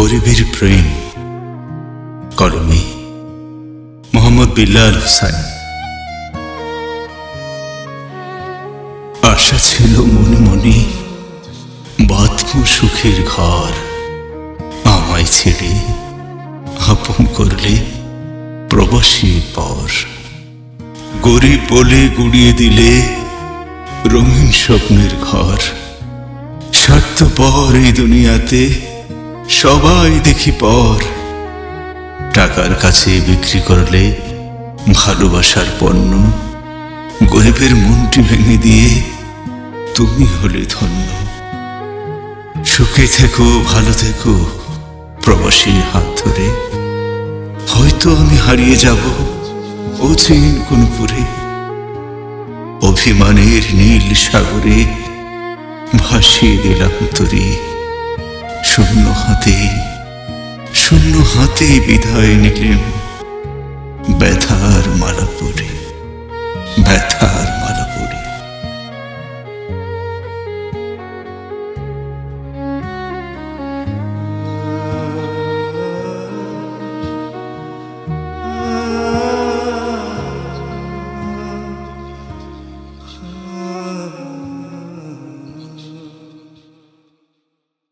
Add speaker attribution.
Speaker 1: গরিবের প্রেম, কলমে মোহাম্মদ বিল্লাল হুসাইন। আশা ছিল মনে মনে বাঁধব সুখের ঘর, আমায় ছেড়ে আপন করলে প্রবাসীর পর। গরিব বলে গুড়িয়ে দিলে রঙিন স্বপ্নের ঘর। স্বার্থপর এই দুনিয়াতে সবাই দেখি পর। টাকার কাছে বিক্রি করলে ভালোবাসার পণ্য। গরিবের মনটি ভেঙে দিয়ে তুমি হলে ধন্য। সুখে থেকো, ভালো থেকো প্রবাসীর হাত ধরে। হয়তো আমি হারিয়ে যাব অচিন কোন পুরে। অভিমানের নীল সাগরে ভাসিয়ে দিলাম তরি। শূন্য হাতে বিদায় নিলেম ব্যথার মালা পরে।